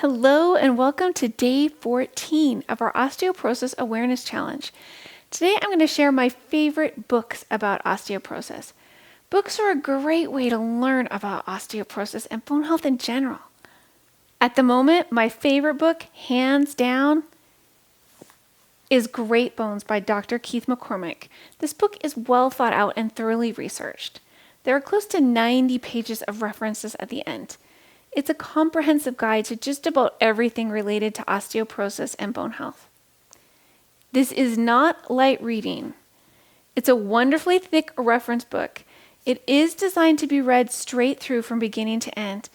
Hello and welcome to day 14 of our Osteoporosis Awareness Challenge. Today I'm going to share my favorite books about osteoporosis. Books are a great way to learn about osteoporosis and bone health in general. At the moment, my favorite book, hands down, is Great Bones by Dr. Keith McCormic. This book is well thought out and thoroughly researched. There are close to 90 pages of references at the end. It's a comprehensive guide to just about everything related to osteoporosis and bone health. This is not light reading. It's a wonderfully thick reference book. It is designed to be read straight through from beginning to end,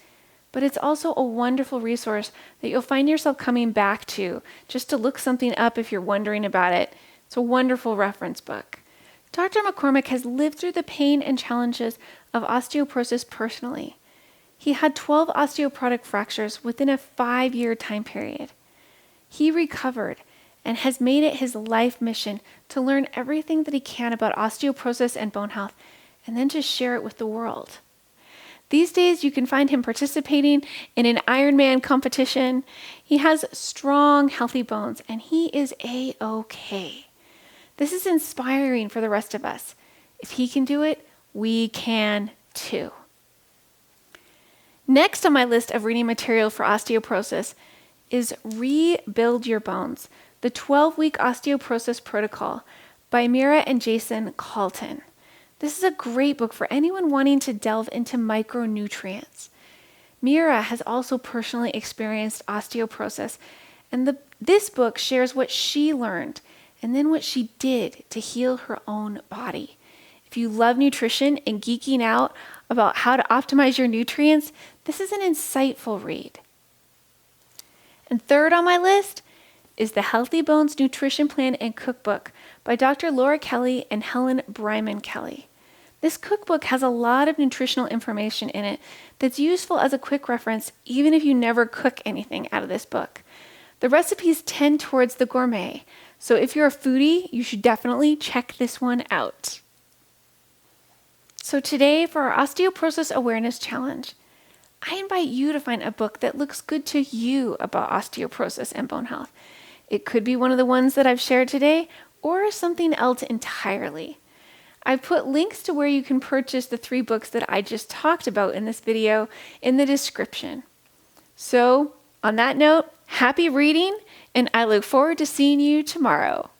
but it's also a wonderful resource that you'll find yourself coming back to just to look something up if you're wondering about it. It's a wonderful reference book. Dr. McCormic has lived through the pain and challenges of osteoporosis personally. He had 12 osteoporotic fractures within a 5-year time period. He recovered and has made it his life mission to learn everything that he can about osteoporosis and bone health, and then to share it with the world. These days, you can find him participating in an Ironman competition. He has strong, healthy bones, and he is A-OK. This is inspiring for the rest of us. If he can do it, we can too. Next on my list of reading material for osteoporosis is Rebuild Your Bones, the 12-week osteoporosis protocol by Mira and Jayson Calton. This is a great book for anyone wanting to delve into micronutrients. Mira has also personally experienced osteoporosis, and this book shares what she learned and then what she did to heal her own body. If you love nutrition and geeking out about how to optimize your nutrients, this is an insightful read. And third on my list is the Healthy Bones Nutrition Plan and Cookbook by Dr. Laura Kelly and Helen Bryman Kelly. This cookbook has a lot of nutritional information in it that's useful as a quick reference even if you never cook anything out of this book. The recipes tend towards the gourmet, so if you're a foodie, you should definitely check this one out. So today, for our Osteoporosis Awareness Challenge, I invite you to find a book that looks good to you about osteoporosis and bone health. It could be one of the ones that I've shared today, or something else entirely. I've put links to where you can purchase the 3 books that I just talked about in this video in the description. So, on that note, happy reading, and I look forward to seeing you tomorrow.